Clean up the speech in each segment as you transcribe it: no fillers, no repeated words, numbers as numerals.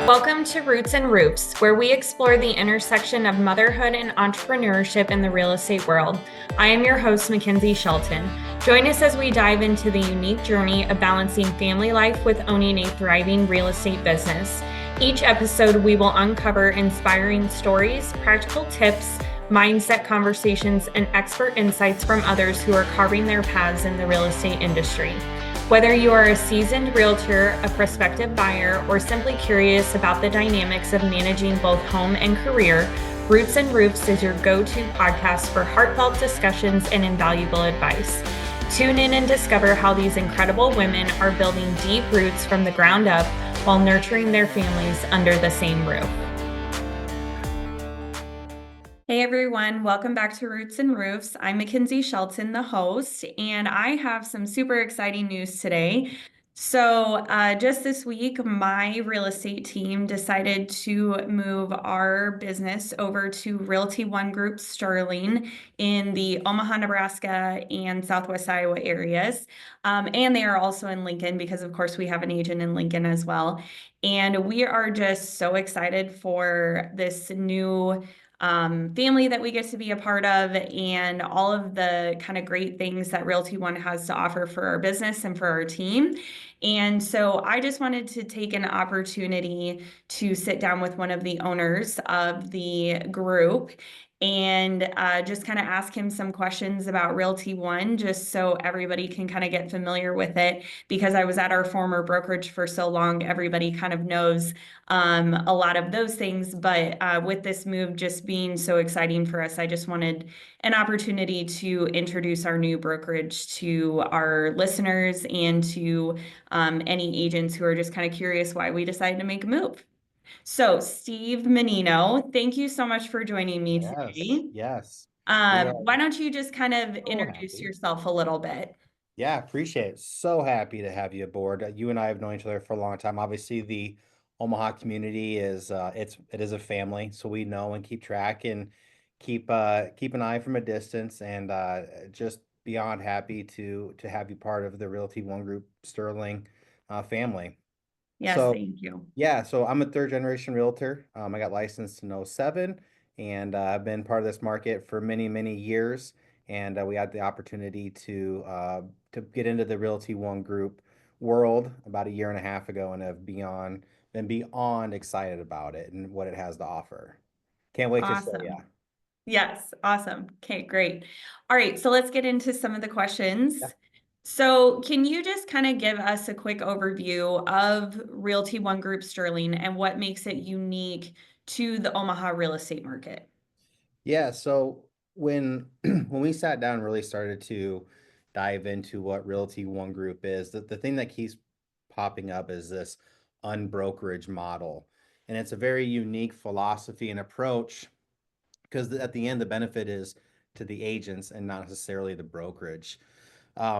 Welcome to Roots and Roofs, where we explore the intersection of motherhood and entrepreneurship in the real estate world. I am your host, Mackenzie Shelton. Join us as we dive into the unique journey of balancing family life with owning a thriving real estate business. Each episode, we will uncover inspiring stories, practical tips, mindset conversations, and expert insights from others who are carving their paths in the real estate industry. Whether you are a seasoned realtor, a prospective buyer, or simply curious about the dynamics of managing both home and career, Roots and Roofs is your go-to podcast for heartfelt discussions and invaluable advice. Tune in and discover how these incredible women are building deep roots from the ground up while nurturing their families under the same roof. Hey everyone, welcome back to Roots and Roofs. I'm Mackenzie Shelton, the host, and I have some super exciting news today. So just this week, my real estate team decided to move our business over to Realty One Group Sterling in the Omaha, Nebraska and Southwest Iowa areas. And they are also in Lincoln because, of course, we have an agent in Lincoln as well. And we are just so excited for this new family that we get to be a part of and all of the kind of great things that Realty One has to offer for our business and for our team. And so I just wanted to take an opportunity to sit down with one of the owners of the group and just kind of ask him some questions about Realty One, just so everybody can kind of get familiar with it. Because I was at our former brokerage for so long, everybody kind of knows a lot of those things. But with this move just being so exciting for us, I just wanted an opportunity to introduce our new brokerage to our listeners and to any agents who are just kind of curious why we decided to make a move. So, Steve Menino, thank you so much for joining me today. Yes. We are Why don't you just kind of so introduce happy. yourself a little bit? Yeah, appreciate it. So happy to have you aboard. You and I have known each other for a long time. Obviously, the Omaha community is it is a family, so we know and keep track and keep an eye from a distance. And just beyond happy to have you part of the Realty One Group Sterling family. Yes, So thank you. yeah, so I'm a third generation realtor. I got licensed in '07, and I've been part of this market for many, many years. And we had the opportunity to get into the Realty One Group world about a year and a half ago, and have been beyond excited about it and what it has to offer. Can't wait to show you. Awesome. Yes, awesome. Okay, great. All right, so let's get into some of the Yeah. questions. So, can you just kind of give us a quick overview of Realty One Group Sterling and what makes it unique to the Omaha real estate market? Yeah, so when when we sat down and really started to dive into what Realty One Group is, the thing that keeps popping up is this unbrokerage model. And it's a very unique philosophy and approach because at the end, the benefit is to the agents and not necessarily the brokerage.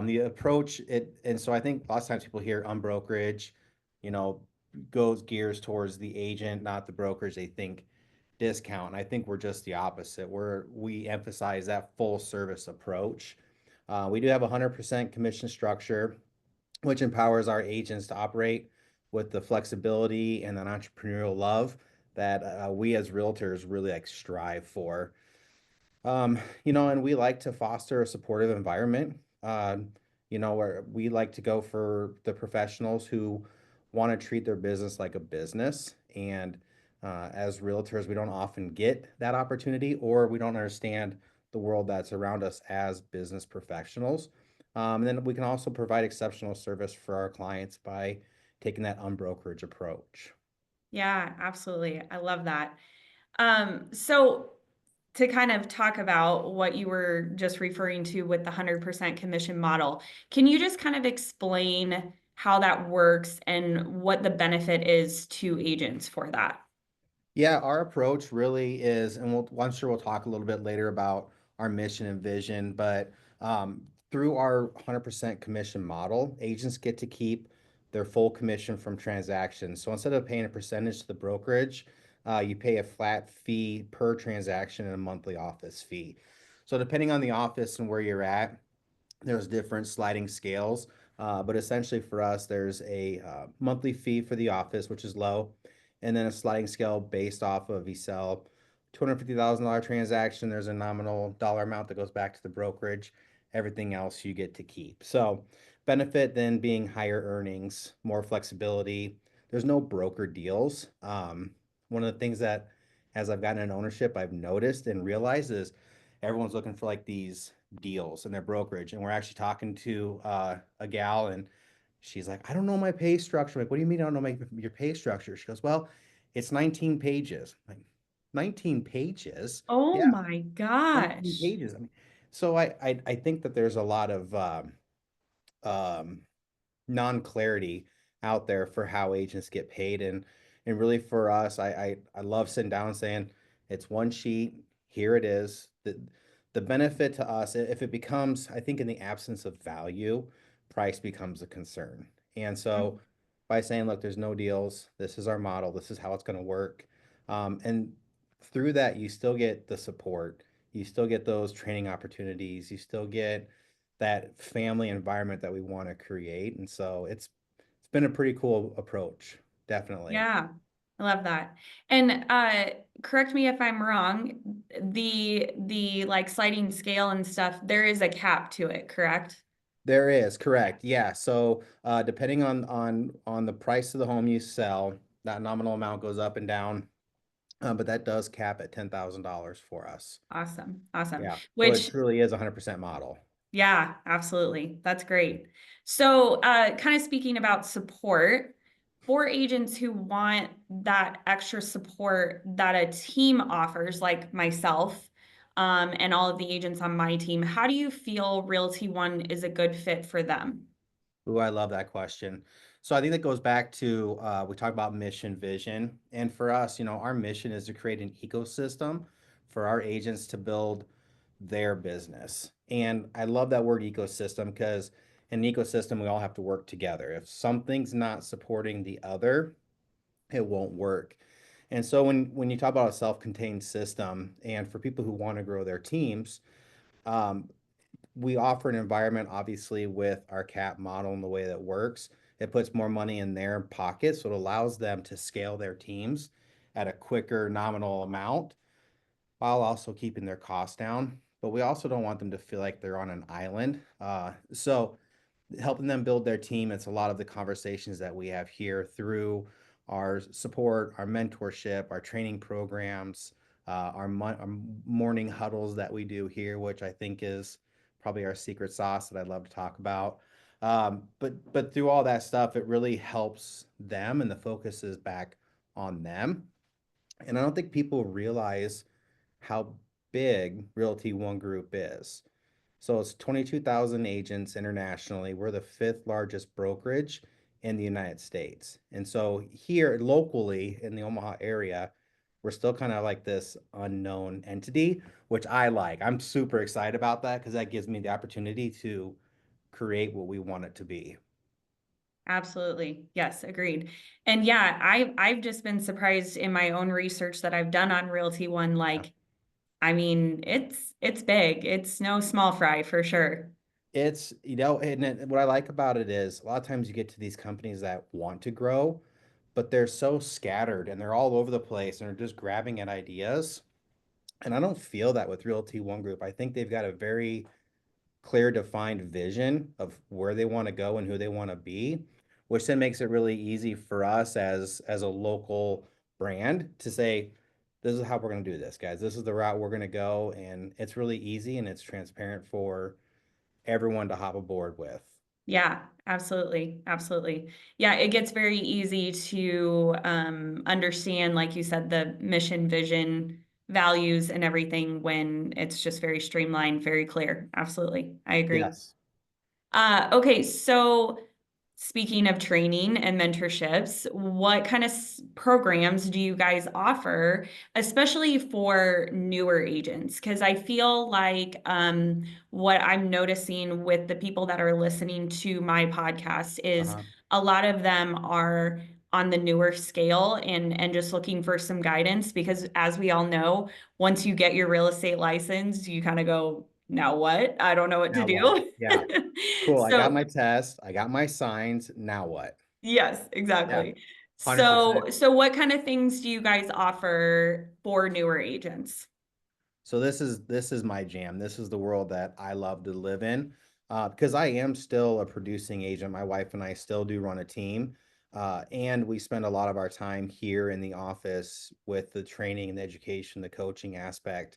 The approach and so I think lots of times people hear unbrokerage, you know, goes gears towards the agent, not the brokerage. They think discount. And I think we're just the opposite. We emphasize that full service approach. We do have a 100% commission structure, which empowers our agents to operate with the flexibility and an entrepreneurial love that we as realtors really like strive for. And we like to foster a supportive environment. Where we like to go for the professionals who want to treat their business like a business. And as realtors, we don't often get that opportunity, or we don't understand the world that's around us as business professionals. And then we can also provide exceptional service for our clients by taking that unbrokerage approach. Yeah, absolutely. I love that. So to kind of talk about what you were just referring to with the 100% commission model, can you just kind of explain how that works and what the benefit is to agents for that? Yeah, our approach really is, and I'm sure we'll talk a little bit later about our mission and vision, but through our 100% commission model, agents get to keep their full commission from transactions. So instead of paying a percentage to the brokerage, you pay a flat fee per transaction and a monthly office fee. So depending on the office and where you're at, there's different sliding scales. But essentially for us, there's a monthly fee for the office, which is low, and then a sliding scale based off of you sell $250,000 transaction. There's a nominal dollar amount that goes back to the brokerage. Everything else you get to keep. So benefit then being higher earnings, more flexibility. There's no broker deals. One of the things that as I've gotten in ownership, I've noticed and realized is everyone's looking for like these deals in their brokerage. And we're actually talking to a gal, and she's like, I don't know my pay structure. I'm like, what do you mean I don't know your pay structure? She goes, well, it's 19 pages. I'm like, 19 pages? Oh Yeah, my 19 gosh. pages. I mean, so I think that there's a lot of um, non-clarity out there for how agents get paid, and really for us, I love sitting down and saying it's one sheet, here it is. The benefit to us, if it becomes, I think in the absence of value, price becomes a concern. And so by saying, look, there's no deals, this is our model, this is how it's going to work, and through that you still get the support, you still get those training opportunities, you still get that family environment that we want to create. And so it's been a pretty cool approach, definitely. Yeah, I love that. And correct me if I'm wrong, the like sliding scale and stuff, there is a cap to it, correct? There is, Yeah. correct. Yeah. So depending on the price of the home you sell, that nominal amount goes up and down. But that does cap at $10,000 for us. Awesome. Awesome. Yeah. So it Which, truly is 100% model. yeah, absolutely. That's great. So, kind of speaking about support, for agents who want that extra support that a team offers, like myself, and all of the agents on my team, how do you feel Realty One is a good fit for them? Ooh, I love that question. So I think that goes back to we talk about mission, vision, and for us, our mission is to create an ecosystem for our agents to build their business. And I love that word ecosystem because in an ecosystem, we all have to work together. If something's not supporting the other, it won't work. And so when you talk about a self-contained system, and for people who want to grow their teams, um, we offer an environment, obviously, with our cap model and the way that works. It puts more money in their pocket, so it allows them to scale their teams at a quicker nominal amount while also keeping their costs down. But we also don't want them to feel like they're on an island. So helping them build their team, it's a lot of the conversations that we have here through our support, our mentorship, our training programs, our morning huddles that we do here, which I think is probably our secret sauce that I'd love to talk about. But through all that stuff, it really helps them, and the focus is back on them. And I don't think people realize how big Realty One Group is. So it's 22,000 agents internationally. We're the fifth largest brokerage in the United States. And so here locally in the Omaha area, we're still kind of like this unknown entity, which I like. I'm super excited about that because that gives me the opportunity to create what we want it to be. Absolutely. Yes, agreed. And yeah, I've just been surprised in my own research that I've done on Realty One. Yeah. Like, I mean, it's big. It's no small fry for sure. And what I like about it is a lot of times you get to these companies that want to grow, but they're so scattered and they're all over the place and they're just grabbing at ideas. And I don't feel that with Realty One Group. I think they've got a very clear, defined vision of where they want to go and who they want to be, which then makes it really easy for us as a local brand to say, this is how we're going to do this, guys. This is the route we're going to go. And it's really easy and it's transparent for everyone to hop aboard with. Yeah, absolutely. Absolutely. Yeah, it gets very easy to understand, like you said, the mission, vision, values, and everything when it's just very streamlined, very clear. Absolutely. I agree. Yes. Okay, so speaking of training and mentorships, what kind of programs do you guys offer, especially for newer agents? Because I feel like what I'm noticing with the people that are listening to my podcast is Uh-huh. a lot of them are on the newer scale and just looking for some guidance because as we all know, once you get your real estate license, you kind of go, now what? I don't know what to Now what? do. Yeah. Cool. I got So my test. I got my signs. Now what? yes, Yeah. exactly. So, 100%. so what kind of things do you guys offer for newer agents? So this is my jam. This is the world that I love to live in, because I am still a producing agent. My wife and I still do run a team, and we spend a lot of our time here in the office with the training and the education, the coaching aspect.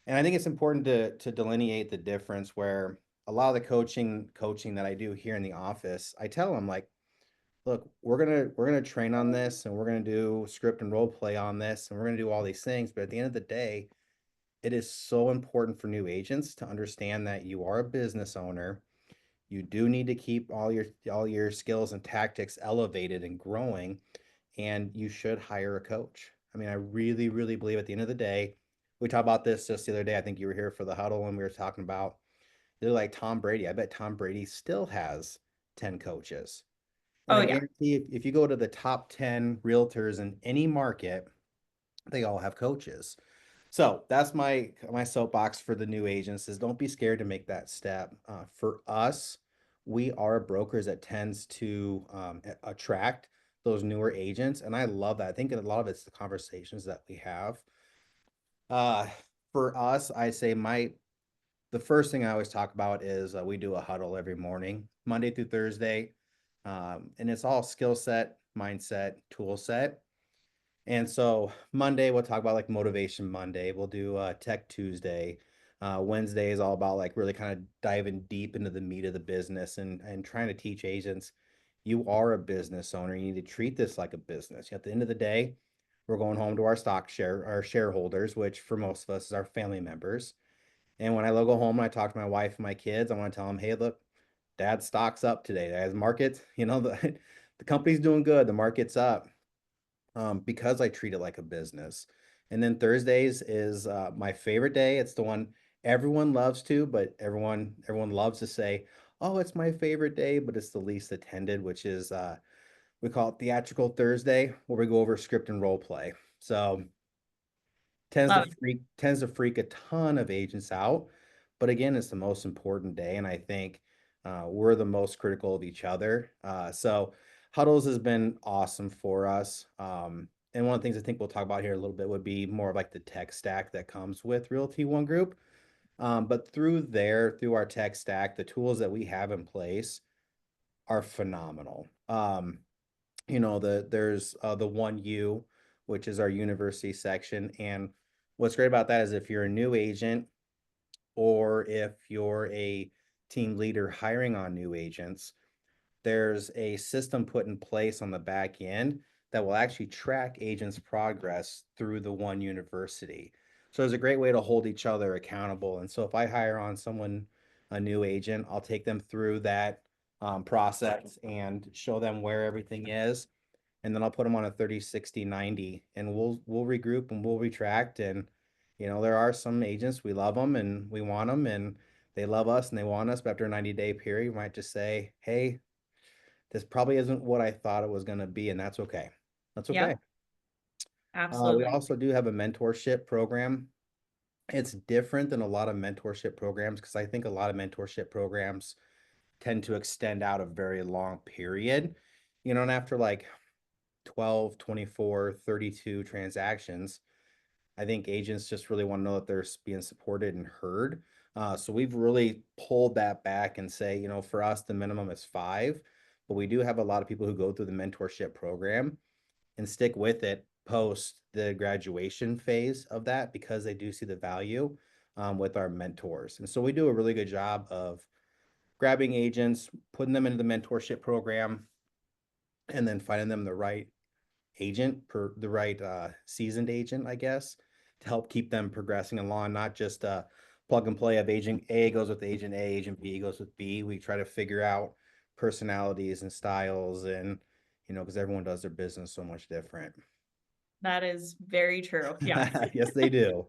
And I think it's important to delineate the difference where a lot of the coaching that I do here in the office, I tell them like, look, we're gonna train on this, and we're gonna do script and role play on this, and we're gonna do all these things. But at the end of the day, it is so important for new agents to understand that you are a business owner. You do need to keep all your skills and tactics elevated and growing, and you should hire a coach. I mean, I really, really believe at the end of the day, we talked about this just the other day. I think you were here for the huddle when we were talking about they're like Tom Brady. I bet Tom Brady still has 10 coaches. And Oh I yeah. guarantee if you go to the top 10 realtors in any market, they all have coaches. So that's my soapbox for the new agents is don't be scared to make that step. For us, we are brokers that tends to attract those newer agents, and I love that. I think a lot of it's the conversations that we have. Uh, for us, I say the first thing I always talk about is we do a huddle every morning, Monday through Thursday, and it's all skill set, mindset, tool set. And so Monday we'll talk about like motivation Monday. We'll do tech Tuesday. Wednesday is all about like really kind of diving deep into the meat of the business and trying to teach agents you are a business owner. You need to treat this like a business. At the end of the day, we're going home to our shareholders, which for most of us is our family members. And when I go home and I talk to my wife and my kids, I want to tell them, hey, look, dad's stock's up today. As markets, the company's doing good. The market's up, because I treat it like a business. And then Thursdays is my favorite day. It's the one everyone loves to, but everyone loves to say, "Oh, it's my favorite day," but it's the least attended, which is we call it Theatrical Thursday, where we go over script and role play. So tends to Love it. freak a ton of agents out, but again, it's the most important day, and I think we're the most critical of each other. So huddles has been awesome for us. And one of the things I think we'll talk about here a little bit would be more of like the tech stack that comes with Realty One Group. But through our tech stack, the tools that we have in place are phenomenal. There's the One U, which is our university section. And what's great about that is if you're a new agent or if you're a team leader hiring on new agents, there's a system put in place on the back end that will actually track agents' progress through the One University. So there's a great way to hold each other accountable. And so if I hire on someone, a new agent, I'll take them through that process and show them where everything is, and then I'll put them on a 30, 60, 90, and we'll regroup and we'll retract. And there are some agents, we love them and we want them, and they love us and they want us, but after a 90-day period, we might just say, hey, this probably isn't what I thought it was going to be, and that's okay. That's okay. Yep, We absolutely. also do have a mentorship program. It's different than a lot of mentorship programs because I think a lot of mentorship programs tend to extend out a very long period, and after like 12, 24, 32 transactions, I think agents just really want to know that they're being supported and heard. So we've really pulled that back and say, for us, the minimum is 5, but we do have a lot of people who go through the mentorship program and stick with it post the graduation phase of that because they do see the value with our mentors. And so we do a really good job of grabbing agents, putting them into the mentorship program, and then finding them the right agent, per the right seasoned agent, I guess, to help keep them progressing along, not just plug and play of agent A goes with agent A, agent B goes with B. We try to figure out personalities and styles, and because everyone does their business so much different. That is very true. Yes. Yes, they do.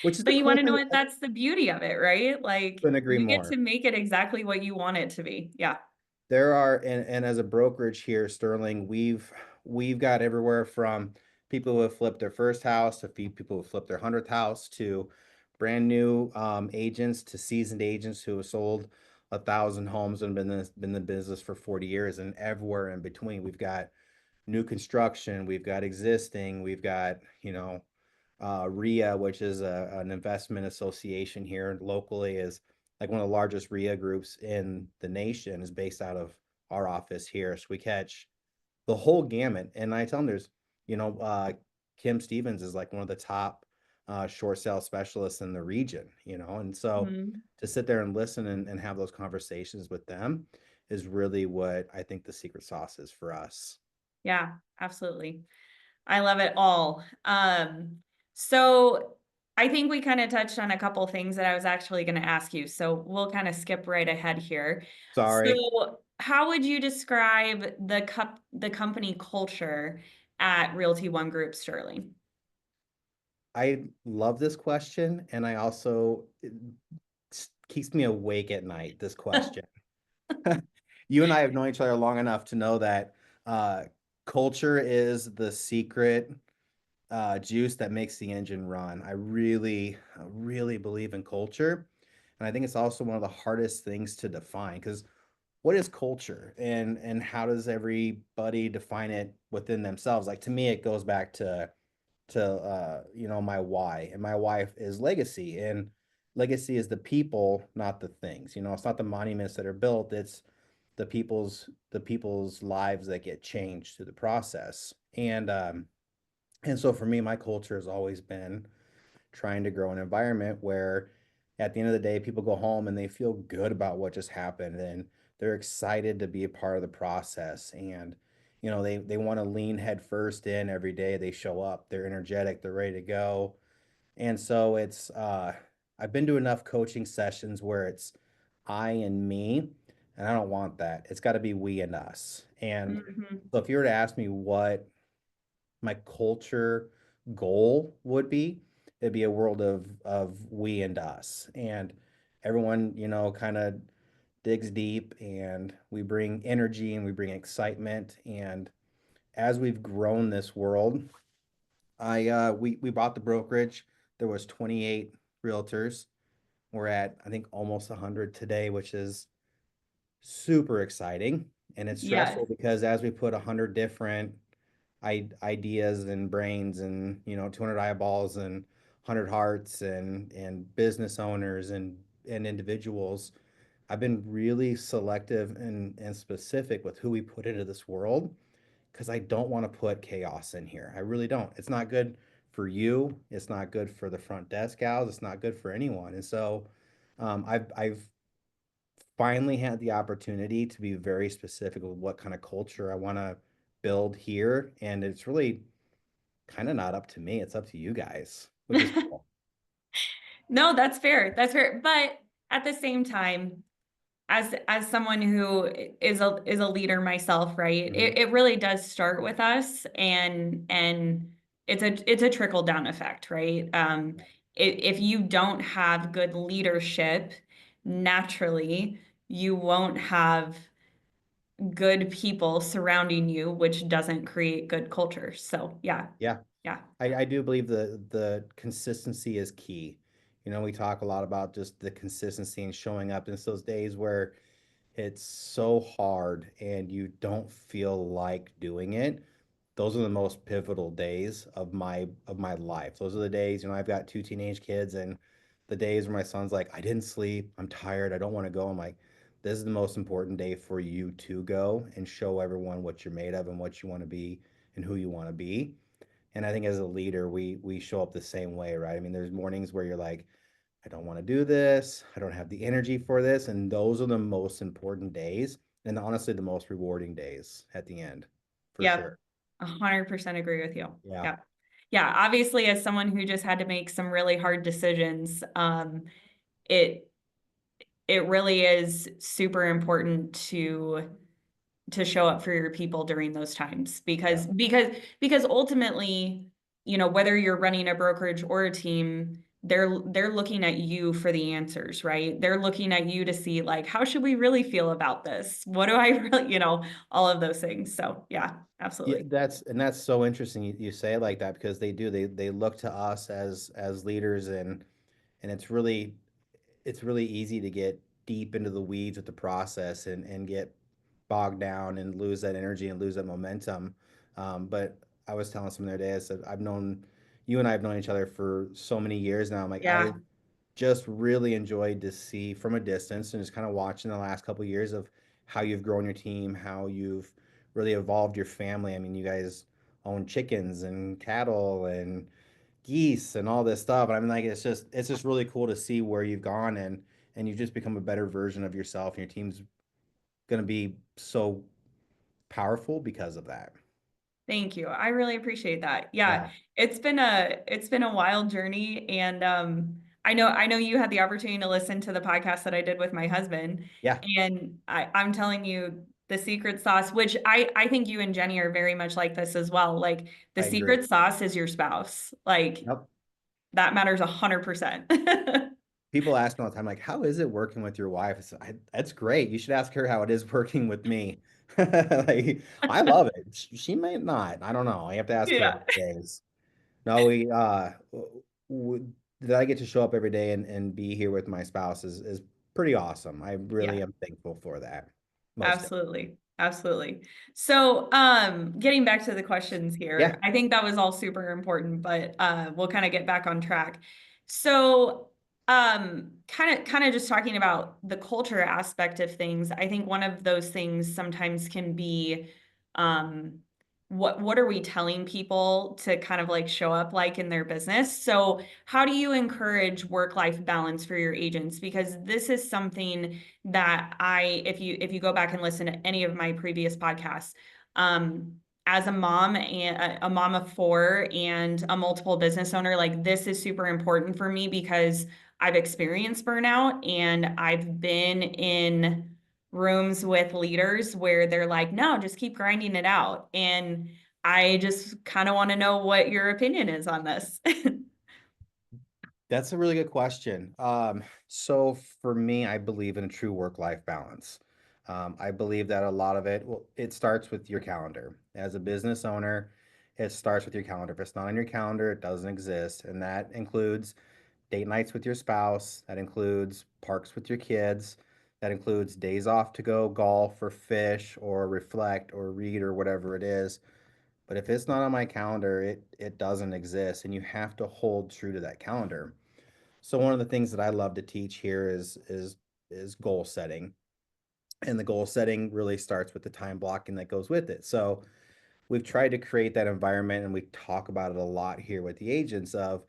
Which is the But you cool want to know thing. what? That's the beauty of it, right? Like Couldn't agree you get more. to make it exactly what you want it to be. Yeah. There are, and as a brokerage here, Sterling, we've got everywhere from people who have flipped their first house to people who flipped their 100th house to brand new agents to seasoned agents who have sold 1,000 homes and been in the business for 40 years, and everywhere in between. We've got new construction, we've got existing, we've got, RIA, which is an investment association here locally, is like one of the largest RIA groups in the nation, is based out of our office here. So we catch the whole gamut. And I tell them you know, uh, Kim Stevens is like one of the top short sale specialists in the region, and so Mhm. to sit there and listen and have those conversations with them is really what I think the secret sauce is for us. Yeah, absolutely. I love it all. So I think we kind of touched on a couple things that I was actually going to ask you. So we'll kind of skip right ahead here. Sorry. So how would you describe the company culture at Realty One Group Sterling? I love this question, and I also it keeps me awake at night, this question. You and I have known each other long enough to know that uh, culture is the secret juice that makes the engine run. I really believe in culture. And I think it's also one of the hardest things to define because what is culture and how does everybody define it within themselves? Like to me, it goes back to my why, and my why is legacy, and legacy is the people, not the things. It's not the monuments that are built, it's the people's lives that get changed through the process. And so for me, my culture has always been trying to grow an environment where at the end of the day, people go home and they feel good about what just happened, and they're excited to be a part of the process. And they want to lean head first in every day. They show up, they're energetic, they're ready to go. And so I've been to enough coaching sessions where it's I and me, and I don't want that. It's got to be we and us. And Mhm. so if you were to ask me what my culture goal would be, it'd be a world of we and us. And everyone, kind of digs deep, and we bring energy and we bring excitement. And as we've grown this world, we bought the brokerage. There was 28 realtors. We're at, I think, almost 100 today, which is super exciting. And it's Yes. stressful because as we put 100 different ideas and brains and 200 eyeballs and 100 hearts and business owners and individuals, I've been really selective and specific with who we put into this world because I don't want to put chaos in here. I really don't. It's not good for you. It's not good for the front desk gals. It's not good for anyone. And so I've finally had the opportunity to be very specific with what kind of culture I want to build here. And it's really kind of not up to me. It's up to you guys, which is cool. No, that's fair. That's fair. But at the same time, as someone who is a leader myself, right? Mhm. It really does start with us, and it's a trickle down effect, right? If you don't have good leadership, naturally you won't have good people surrounding you, which doesn't create good culture. So yeah, Yeah. yeah, I do believe the consistency is key. We talk a lot about just the consistency and showing up. And it's those days where it's so hard and you don't feel like doing it. Those are the most pivotal days of my life. Those are the days, I've got two teenage kids, and the days where my son's like, I didn't sleep, I'm tired, I don't want to go. I'm like, this is the most important day for you to go and show everyone what you're made of and what you want to be and who you want to be. And I think as a leader, we show up the same way, right? I mean, there's mornings where you're like, I don't want to do this. I don't have the energy for this. And those are the most important days. And honestly, the most rewarding days at the end, for yep, sure. 100% agree with you. Yeah. Yeah. Yeah, obviously, as someone who just had to make some really hard decisions, it it really is super important to show up for your people during those times Yeah. because ultimately, whether you're running a brokerage or a team, they're looking at you for the answers, right? They're looking at you to see like how should we really feel about this? What do I really, all of those things. So yeah, Yeah, absolutely. that's so interesting you say it like that because they look to us as leaders, and it's really easy to get deep into the weeds with the process and get bogged down and lose that energy and lose that momentum. But I was telling someone the other day, I said, you and I have known each other for so many years now. I'm like, I Yeah. just really enjoyed to see from a distance and just kind of watching the last couple of years of how you've grown your team, how you've really evolved your family. I mean, you guys own chickens and cattle and geese and all this stuff. And I mean, like, it's just really cool to see where you've gone and you've just become a better version of yourself, and your team's going to be so powerful because of that. Thank you. I really appreciate that. Yeah, Yeah. it's been a wild journey, and I know you had the opportunity to listen to the podcast that I did with my husband, Yeah. and I'm telling you the secret sauce, which I think you and Jenny are very much like this as well. Like the I agree. secret sauce is your spouse. Like Yep. that matters 100%. People ask me all the time, like, how is it working with your wife? That's great. You should ask her how it is working with me. Like, I love it. She may not. I don't know. I have to ask her Yeah. how it is. No, that I get to show up every day and be here with my spouse is pretty awesome. I really Yeah. am thankful for that. Most definitely. Absolutely. Absolutely. So, getting back to the questions Yeah. here, I think that was all super important, but we'll kind of get back on track. So, kind of just talking about the culture aspect of things, I think one of those things sometimes can be um what are we telling people to kind of like show up like in their business? So, how do you encourage work-life balance for your agents? Because this is something that if you go back and listen to any of my previous podcasts, um, as a mom and a mom of four and a multiple business owner, like this is super important for me because I've experienced burnout and I've been in rooms with leaders where they're like, no, just keep grinding it out. And I just kind of want to know what your opinion is on this. That's a really good question. So for me, I believe in a true work-life balance. I believe that a lot of it, well, it starts with your calendar. As a business owner, it starts with your calendar. If it's not on your calendar, it doesn't exist. And that includes date nights with your spouse. That includes parks with your kids. That includes days off to go golf or fish or reflect or read or whatever it is. But if it's not on my calendar, it doesn't exist. And you have to hold true to that calendar. So one of the things that I love to teach here is goal setting. And the goal setting really starts with the time blocking that goes with it. So we've tried to create that environment, and we talk about it a lot here with the agents of,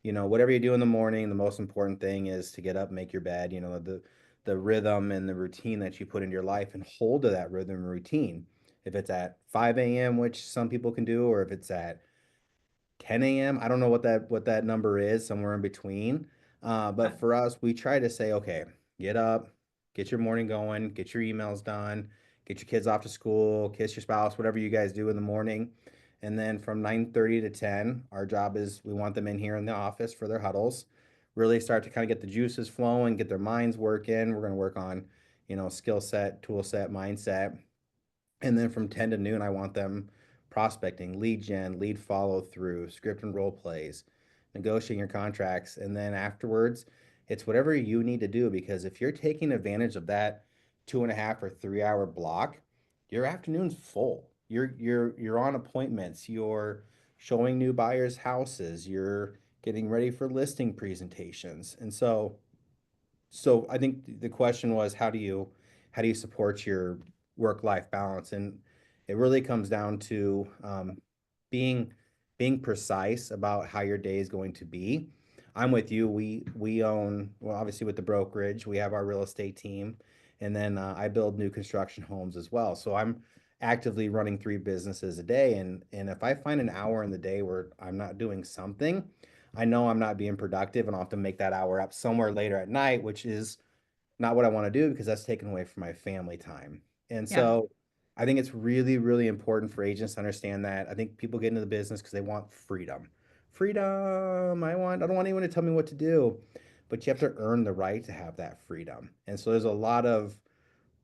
whatever you do in the morning, the most important thing is to get up, make your bed, the rhythm and the routine that you put into your life, and hold to that rhythm and routine. If it's at 5 a.m., which some people can do, or if it's at 10 a.m. I don't know what that number is, somewhere in between. But for us, we try to say, okay, get up, get your morning going, get your emails done, get your kids off to school, kiss your spouse, whatever you guys do in the morning. And then from 9:30 to 10, our job is we want them in here in the office for their huddles. Really start to kind of get the juices flowing, get their minds working. We're going to work on, skill set, tool set, mindset. And then from 10 to noon, I want them prospecting, lead gen, lead follow through, script and role plays, negotiating your contracts. And then afterwards, it's whatever you need to do, because if you're taking advantage of that 2.5 or 3 hour block, your afternoon's full. You're on appointments, you're showing new buyers houses, you're getting ready for listing presentations. And so I think the question was, how do you support your work-life balance? And it really comes down to being being precise about how your day is going to be. I'm with you. We own, well, obviously with the brokerage, we have our real estate team, and then I build new construction homes as well. So I'm actively running three businesses a day, and if I find an hour in the day where I'm not doing something, I know I'm not being productive, and I'll have to make that hour up somewhere later at night, which is not what I want to do because that's taken away from my family time. And Yeah. so I think it's really, really important for agents to understand that. I think people get into the business because they want freedom. Freedom. I don't want anyone to tell me what to do, but you have to earn the right to have that freedom. And so there's a lot of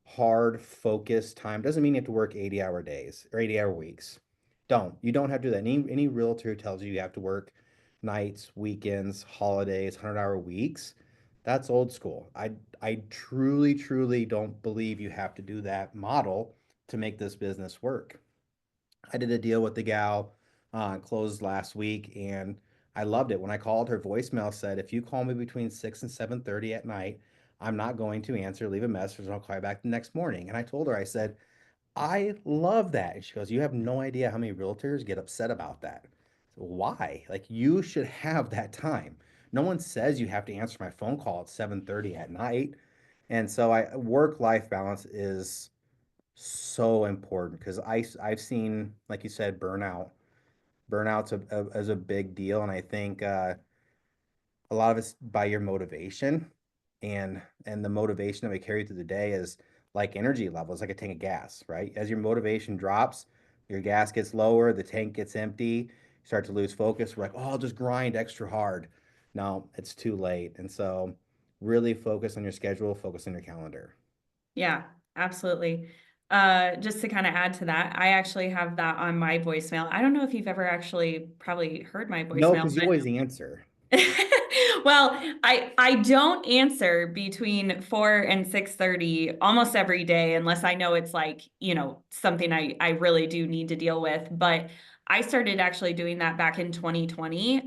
hard focused time. Doesn't mean you have to work 80-hour days or 80-hour weeks. You don't have to do that. Any realtor who tells you you have to work nights, weekends, holidays, 100-hour weeks, that's old school. I truly, truly don't believe you have to do that model to make this business work. I did a deal with the gal, closed last week, and I loved it. When I called, her voicemail said, "If you call me between 6 and 7:30 at night, I'm not going to answer. Leave a message, and I'll call you back the next morning." And I told her, I said, "I love that." And she goes, "You have no idea how many realtors get upset about that." So why? Like, you should have that time. No one says you have to answer my phone call at 7:30 at night. And so I work-life balance is so important because I've seen, like you said, burnout. Burnout's is a big deal, and I think a lot of it's by your motivation, and the motivation that we carry through the day is like energy levels, like a tank of gas, right? As your motivation drops, your gas gets lower, the tank gets empty, you start to lose focus. We're like, oh, I'll just grind extra hard. No, it's too late. And so really focus on your schedule, focus on your calendar. Yeah, absolutely. Just to kind of add to that, I actually have that on my voicemail. I don't know if you've ever actually probably heard my No, voicemail, because you always answer. well, I don't answer between 4 and 6:30 almost every day unless I know it's like, something I really do need to deal with. But I started actually doing that back in 2020.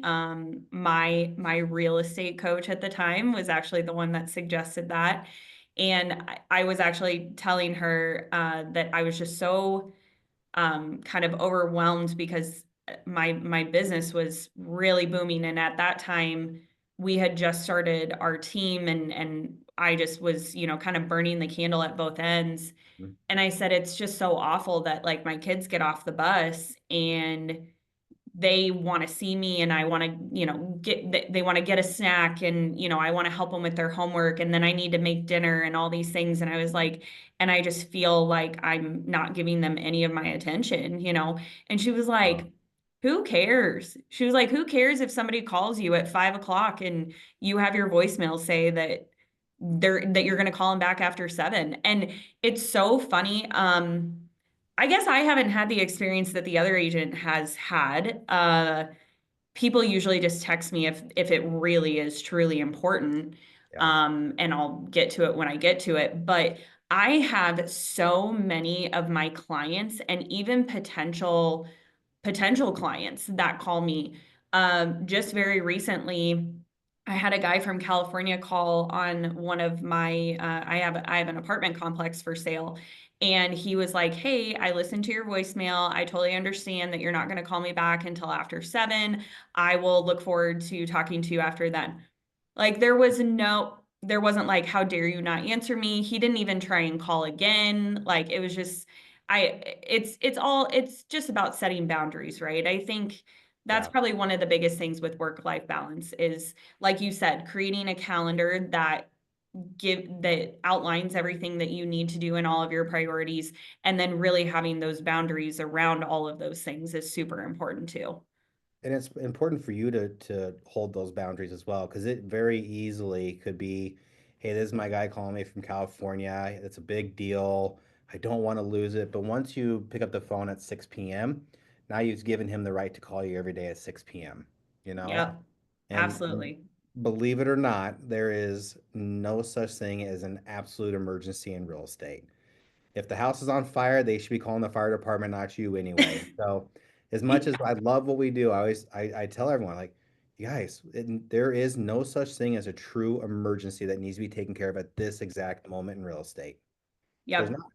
My real estate coach at the time was actually the one that suggested that. And I was actually telling her that I was just so kind of overwhelmed because my business was really booming, and at that time we had just started our team, and I just was kind of burning the candle at both ends. Mhm. And I said it's just so awful that like my kids get off the bus and they want to see me, and I want to, they want to get a snack, and, I want to help them with their homework, and then I need to make dinner and all these things. And I was like, and I just feel like I'm not giving them any of my attention. And she was Wow. like, who cares? She was like, who cares if somebody calls you at 5 o'clock and you have your voicemail say that you're going to call them back after 7? And it's so funny. I guess I haven't had the experience that the other agent has had. People usually just text me if it really is truly important, Yeah. and I'll get to it when I get to it. But I have so many of my clients and even potential clients that call me. Just very recently, I had a guy from California call on one of my. I have an apartment complex for sale, and he was like, "Hey, I listened to your voicemail. I totally understand that you're not going to call me back until after 7. I will look forward to talking to you after then." Like there wasn't like, how dare you not answer me? He didn't even try and call again. Like it was just, it's just about setting boundaries, right? I think that's Yeah. probably one of the biggest things with work-life balance is, like you said, creating a calendar that outlines everything that you need to do in all of your priorities, and then really having those boundaries around all of those things is super important too. And it's important for you to hold those boundaries as well, because it very easily could be, hey, this is my guy calling me from California. It's a big deal. I don't want to lose it. But once you pick up the phone at 6 p.m., now you've given him the right to call you every day at 6 p.m., you know? Yep, And absolutely. believe it or not, there is no such thing as an absolute emergency in real estate. If the house is on fire, they should be calling the fire department, not you anyway. So, as much as I love what we do, I tell everyone, like, you guys, there is no such thing as a true emergency that needs to be taken care of at this exact moment in real estate. There's Yep. not.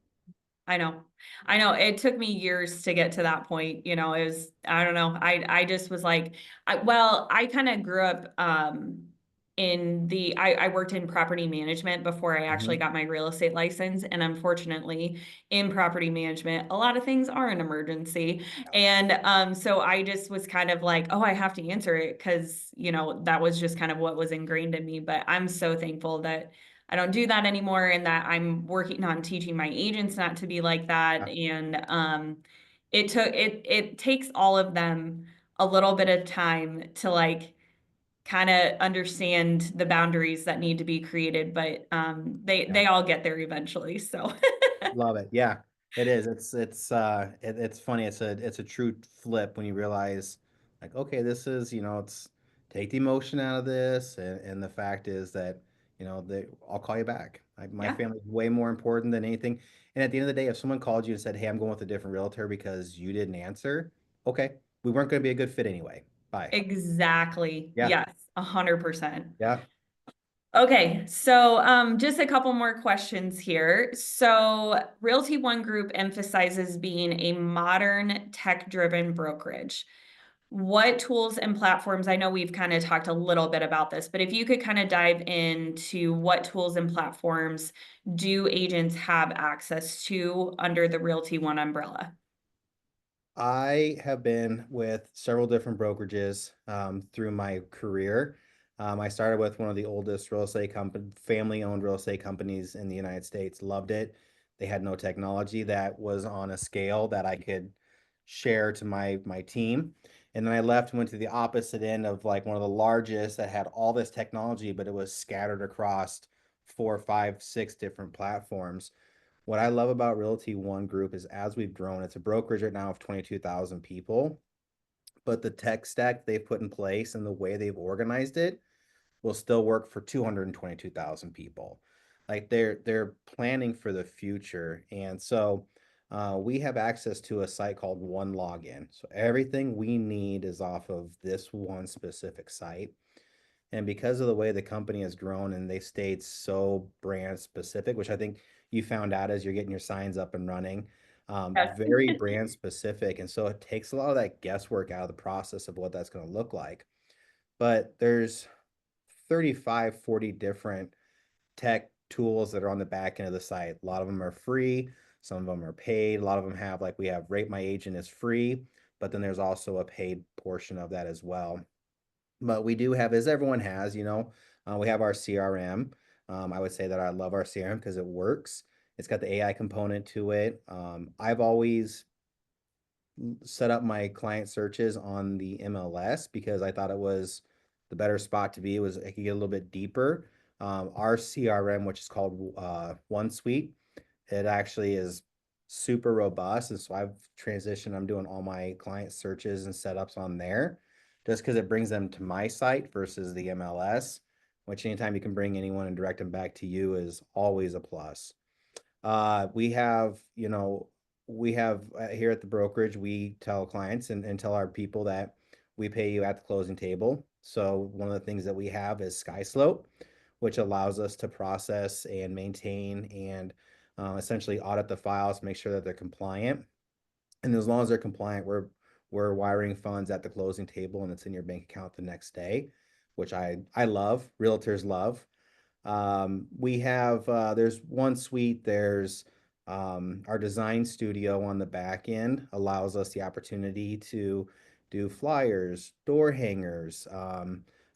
I know. I know. It took me years to get to that point. It was, I don't know. I just was like, I kind of grew up I worked in property management before I actually Mhm. got my real estate license. And unfortunately, in property management, a lot of things are an emergency. And so I just was kind of like, oh, I have to answer it because, that was just kind of what was ingrained in me. But I'm so thankful that I don't do that anymore, and that I'm working on teaching my agents not to be like that. Yeah. And it takes all of them a little bit of time to like kind of understand the boundaries that need to be created, but Yeah. they all get there eventually. So Love it. Yeah, it is. It's funny. It's a true flip when you realize, like, okay, this is, it's take the emotion out of this, and the fact is that, I'll call you back. My Yeah, family's way more important than anything. And at the end of the day, if someone called you and said, "Hey, I'm going with a different realtor because you didn't answer," okay, we weren't going to be a good fit anyway. Bye. exactly. Yeah, Yes, 100%. yeah. Okay, so just a couple more questions here. So, Realty One Group emphasizes being a modern tech-driven brokerage. What tools and platforms, I know we've kind of talked a little bit about this, but if you could kind of dive into what tools and platforms do agents have access to under the Realty One umbrella? I have been with several different brokerages through my career. I started with one of the oldest real estate company, family-owned real estate companies in the United States. Loved it. They had no technology that was on a scale that I could share to my team. And then I left and went to the opposite end of like one of the largest that had all this technology, but it was scattered across 4, 5, 6 different platforms. What I love about Realty One Group is as we've grown, it's a brokerage right now of 22,000 people, but the tech stack they've put in place and the way they've organized it will still work for 222,000 people. Like they're planning for the future. And so we have access to a site called One Login. So everything we need is off of this one specific site. And because of the way the company has grown and they stayed so brand specific, which I think you found out as you're getting your signs up and running, Yes. very brand specific. And so it takes a lot of that guesswork out of the process of what that's going to look like. But there's 35, 40 different tech tools that are on the back end of the site. A lot of them are free, some of them are paid. A lot of them have, like, we have Rate My Agent is free, but then there's also a paid portion of that as well. But we do have, as everyone has, we have our CRM. I would say that I love our CRM because it works. It's got the AI component to it. I've always set up my client searches on the MLS because I thought it was the better spot to be. It was I could get a little bit deeper. Our CRM, which is called OneSuite, it actually is super robust, and so I've transitioned. I'm doing all my client searches and setups on there, just because it brings them to my site versus the MLS. Which anytime you can bring anyone and direct them back to you is always a plus. We have, here at the brokerage, we tell clients and tell our people that we pay you at the closing table. So one of the things that we have is SkySlope, which allows us to process and maintain and essentially audit the files, make sure that they're compliant. And as long as they're compliant, we're wiring funds at the closing table and it's in your bank account the next day, which I love, realtors love. We have there's OneSuite, there's our design studio on the back end allows us the opportunity to do flyers, door hangers,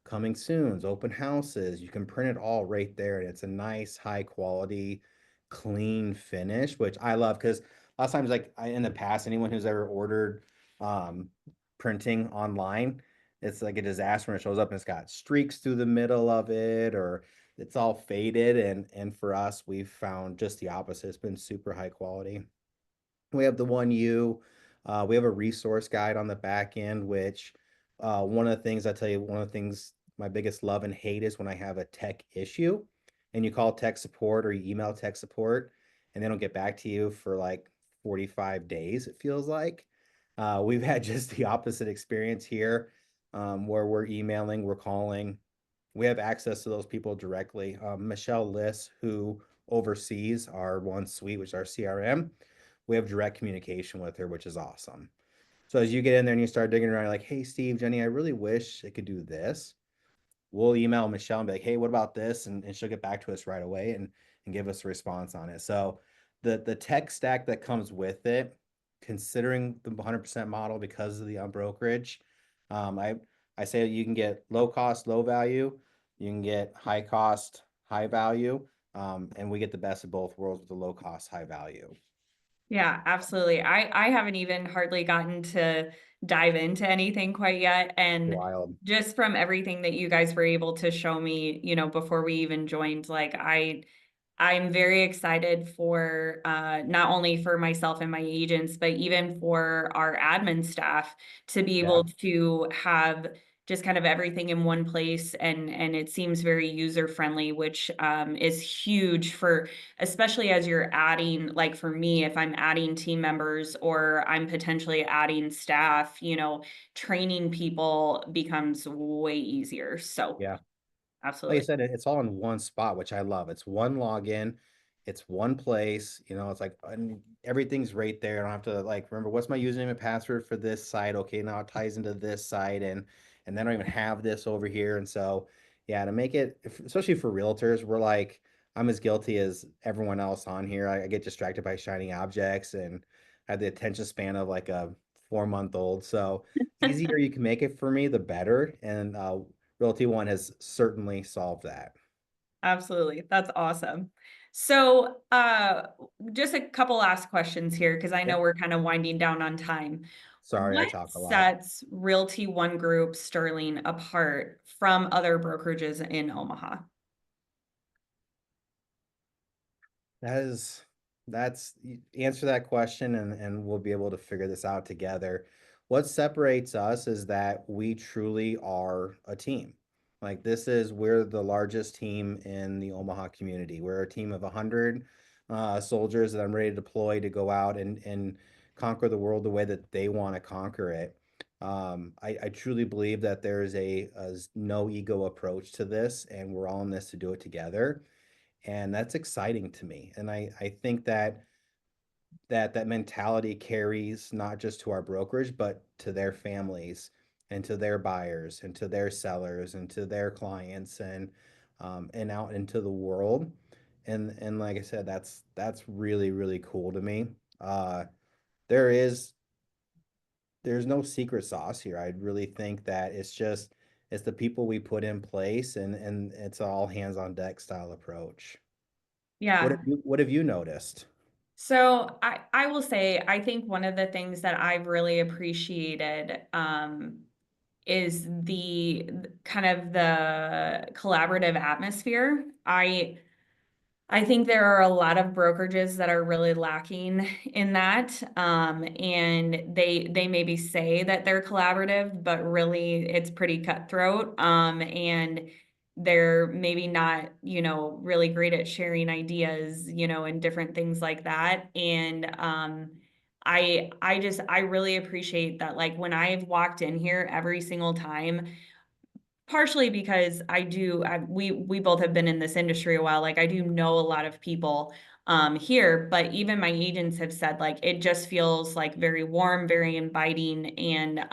coming soons, open houses. You can print it all right there, and it's a nice, high quality, clean finish, which I love because a lot of times, like in the past, anyone who's ever ordered um, printing online, it's like a disaster when it shows up and it's got streaks through the middle of it, or it's all faded. And for us, we've found just the opposite. It's been super high quality. We have the One U. We have a resource guide on the back end, which one of the things I tell you, one of the things my biggest love and hate is when I have a tech issue and you call tech support or you email tech support and they don't get back to you for like 45 days, it feels like. We've had just the opposite experience here, where we're emailing, we're calling. We have access to those people directly. Michelle Liss, who oversees our OneSuite, which is our CRM, we have direct communication with her, which is awesome. So as you get in there and you start digging around, you're like, hey, Steve, Jenny, I really wish it could do this. We'll email Michelle and be like, hey, what about this? And she'll get back to us right away and give us a response on it. So the tech stack that comes with it, considering the 100% model because of the brokerage, I say you can get low cost, low value. You can get high cost, high value. And we get the best of both worlds with the low cost, high value. Yeah, absolutely. I haven't even hardly gotten to dive into anything quite yet. And Wild. just from everything that you guys were able to show me, before we even joined, like I'm very excited for not only for myself and my agents, but even for our admin staff to be Yeah. able to have just kind of everything in one place, and it seems very user friendly, which is huge for, especially as you're adding, like for me, if I'm adding team members or I'm potentially adding staff, training people becomes way easier. So Yeah. Like I absolutely. said, it's all in one spot, which I love. It's one login, it's one place, it's like and everything's right there. I don't have to like remember what's my username and password for this site. Okay, now it ties into this site and then I don't even have this over here. And so yeah, to make it especially for realtors, we're like I'm as guilty as everyone else on here. I get distracted by shiny objects and I have the attention span of like a 4-month old. So easier you can make it for me, the better. And Realty One has certainly solved that. Absolutely. That's awesome. So, just a couple last questions here because I know Yep. we're kind of winding down on time. Sorry, I What talk a lot. sets Realty One Group Sterling apart from other brokerages in Omaha? That is that's answer that question and we'll be able to figure this out together. What separates us is that we truly are a team. Like we're the largest team in the Omaha community. We're a team of 100 soldiers that I'm ready to deploy to go out and conquer the world the way that they want to conquer it. I truly believe that there is a no ego approach to this, and we're all in this to do it together, and that's exciting to me. And I think that mentality carries not just to our brokerage but to their families and to their buyers and to their sellers and to their clients and out into the world. And like I said, that's really really cool to me. uh there is there's no secret sauce here. I really think that it's the people we put in place, and it's all hands on deck style approach. Yeah. What have you noticed? So I will say I think one of the things that I've really appreciated is the kind of the collaborative atmosphere. I think there are a lot of brokerages that are really lacking in that. And they maybe say that they're collaborative, but really it's pretty cutthroat. And they're maybe not, really great at sharing ideas, and different things like that. And I really appreciate that. Like when I've walked in here every single time, partially because we both have been in this industry a while. Like I do know a lot of people here, but even my agents have said like it just feels like very warm, very inviting, and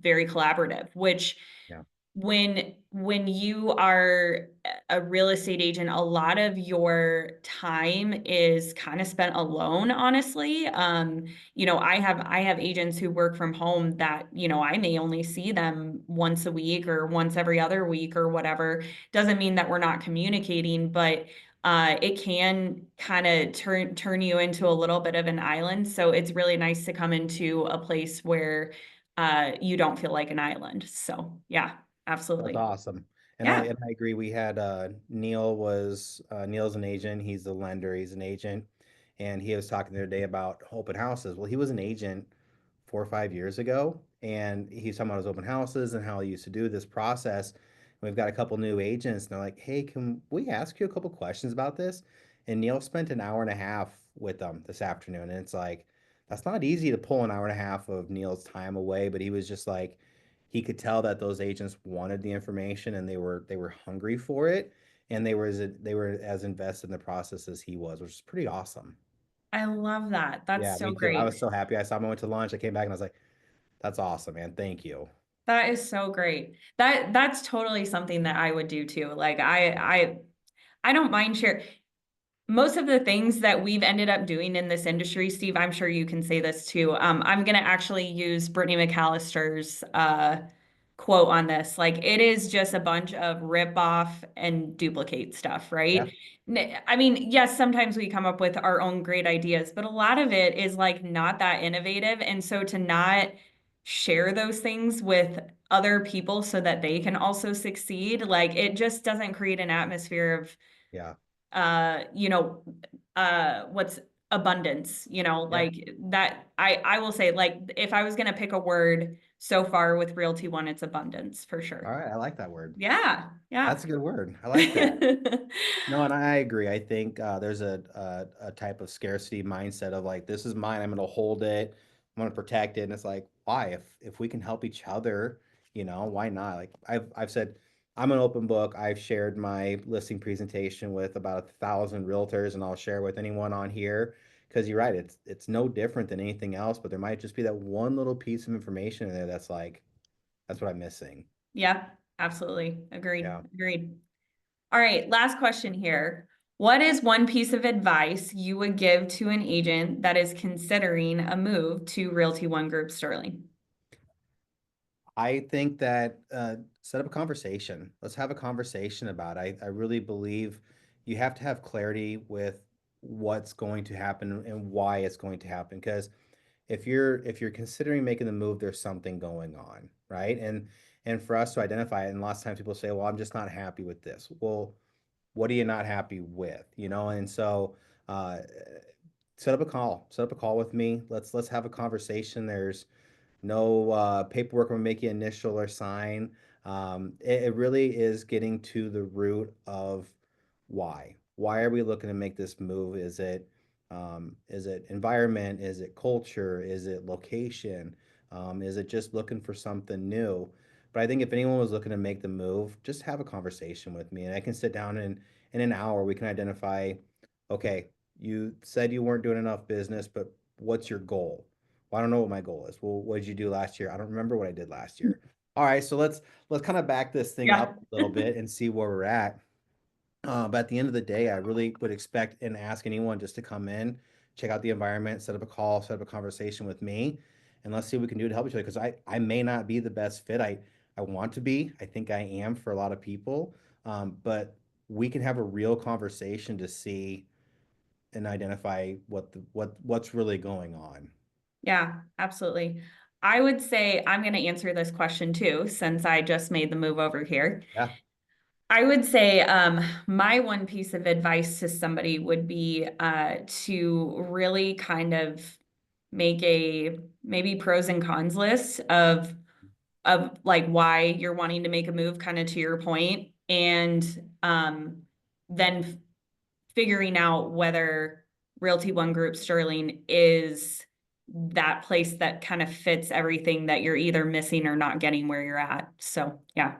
very collaborative, which Yeah. when you are a real estate agent, a lot of your time is kind of spent alone, honestly. I have agents who work from home that, I may only see them once a week or once every other week or whatever. Doesn't mean that we're not communicating, but it can kind of turn you into a little bit of an island. So it's really nice to come into a place where you don't feel like an island. So yeah. That's Absolutely. awesome. And I Yeah. and I agree. We had Neil's an agent, he's the lender, he's an agent, and he was talking the other day about open houses. Well, he was an agent 4 or 5 years ago, and he's talking about his open houses and how he used to do this process. And we've got a couple new agents, and they're like, "Hey, can we ask you a couple questions about this?" And Neil spent an hour and a half with them this afternoon, and it's like that's not easy to pull an hour and a half of Neil's time away, but he was just like he could tell that those agents wanted the information and they were hungry for it, and they were as invested in the process as he was, which is pretty awesome. I love that. That's Yeah, so me too. I was great. so happy. I saw him. I went to lunch. I came back and I was like, "That's awesome, man. Thank you." That is so great. That's totally something that I would do too. Like I don't mind share most of the things that we've ended up doing in this industry, Steve, I'm sure you can say this too. I'm gonna actually use Brittany McAllister's quote on this. Like it is just a bunch of rip off and duplicate stuff, Yeah, right? I mean, yes, sometimes we come up with our own great ideas, but a lot of it is like not that innovative. And so to not share those things with other people so that they can also succeed, like it just doesn't create an atmosphere of yeah, uh you know what's abundance, yeah. like that. I will say, like, if I was going to pick a word so far with Realty One, it's abundance for All sure. right, I like that word. Yeah, yeah. That's a good word. I like that. No, and I agree. I think there's a type of scarcity mindset of like, this is mine. I'm going to hold it. I'm going to protect it. And it's like, why? If we can help each other, why not? Like I've said, I'm an open book. I've shared my listing presentation with about 1,000 realtors, and I'll share with anyone on here because you're right. It's no different than anything else, but there might just be that one little piece of information in there that's like, that's what I'm missing. Yeah, absolutely. Agreed. Yeah. Agreed. All right, last question here. What is one piece of advice you would give to an agent that is considering a move to Realty One Group Sterling? I think that set up a conversation. Let's have a conversation about it. I really believe you have to have clarity with what's going to happen and why it's going to happen. Because if you're considering making the move, there's something going on, right? And for us to identify it, and lots of times people say, "Well, I'm just not happy with this." Well, what are you not happy with? And so uh, set up a call. Set up a call with me. Let's have a conversation. There's no paperwork will make you initial or sign. It really is getting to the root of why. Why are we looking to make this move? Is it environment? Is it culture? Is it location? Is it just looking for something new? But I think if anyone was looking to make the move, just have a conversation with me, and I can sit down and in an hour we can identify, okay, you said you weren't doing enough business, but what's your goal? Well, I don't know what my goal is. Well, what did you do last year? I don't remember what I did last year. All right, so let's kind of back this thing Yeah. up a little bit and see where we're at. But at the end of the day, I really would expect and ask anyone just to come in, check out the environment, set up a call, set up a conversation with me, and let's see what we can do to help each other. Because I may not be the best fit. I want to be. I think I am for a lot of people. But we can have a real conversation to see and identify what's really going on. Yeah, absolutely. I would say I'm going to answer this question too, since I just made the move over here. Yeah. I would say my one piece of advice to somebody would be to really kind of make a maybe pros and cons list of like why you're wanting to make a move, kind of to your point, and then figuring out whether Realty One Group Sterling is that place that kind of fits everything that you're either missing or not getting where you're at. So yeah.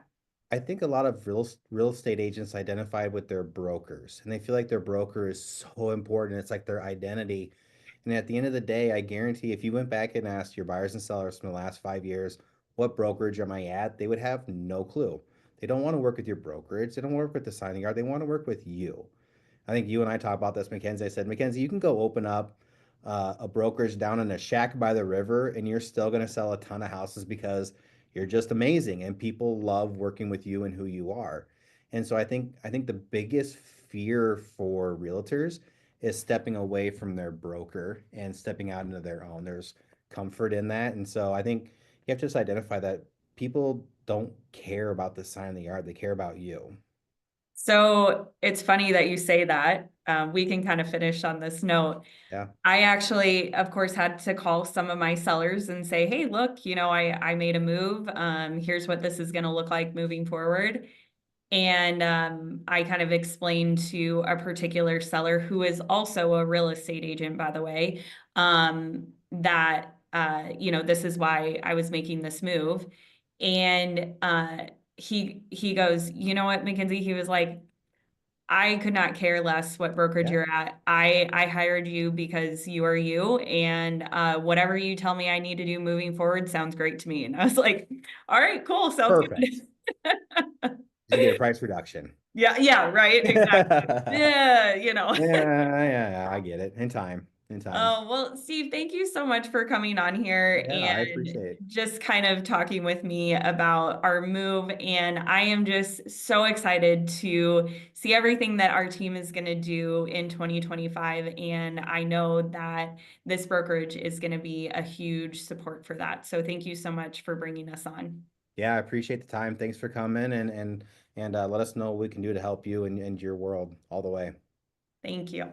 I think a lot of real estate agents identify with their brokers, and they feel like their broker is so important. It's like their identity. And at the end of the day, I guarantee if you went back and asked your buyers and sellers from the last 5 years, what brokerage am I at? They would have no clue. They don't want to work with your brokerage. They don't work with the signing yard. They want to work with you. I think you and I talked about this, Mackenzie. I said, Mackenzie, you can go open up a brokerage down in a shack by the river, and you're still going to sell a ton of houses because you're just amazing, and people love working with you and who you are. And so I think the biggest fear for realtors is stepping away from their broker and stepping out into their own. There's comfort in that, and so I think you have to just identify that people don't care about the sign in the yard; they care about you. So it's funny that you say that. We can kind of finish on this note. Yeah, I actually, of course, had to call some of my sellers and say, hey, look, I made a move. Here's what this is going to look like moving forward. And I kind of explained to a particular seller who is also a real estate agent, by the way, that, this is why I was making this move. And he goes, you know what, Mackenzie? He was like, I could not care less what brokerage yeah, you're at. I hired you because you are you, and whatever you tell me I need to do moving forward sounds great to me. And I was like, all right, cool, sounds perfect. good. Did you get a price reduction? Yeah, yeah, right, exactly. Yeah, Yeah. yeah, I get it. In time, in time. Oh, well, Steve, thank you so much for coming on here Yeah, I and appreciate it. just kind of talking with me about our move. And I am just so excited to see everything that our team is going to do in 2025. And I know that this brokerage is going to be a huge support for that. So thank you so much for bringing us on. Yeah, I appreciate the time. Thanks for coming and let us know what we can do to help you and your world all the way. Thank you.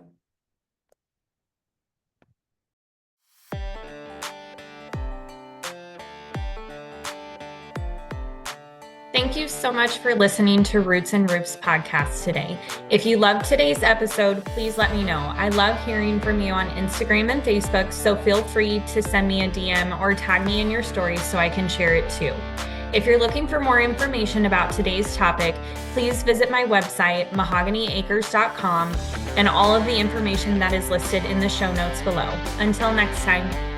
Thank you so much for listening to Roots and Roofs podcast today. If you loved today's episode, please let me know. I love hearing from you on Instagram and Facebook, so feel free to send me a DM or tag me in your stories so I can share it too. If you're looking for more information about today's topic, please visit my website, mahoganyacres.com, and all of the information that is listed in the show notes below. Until next time.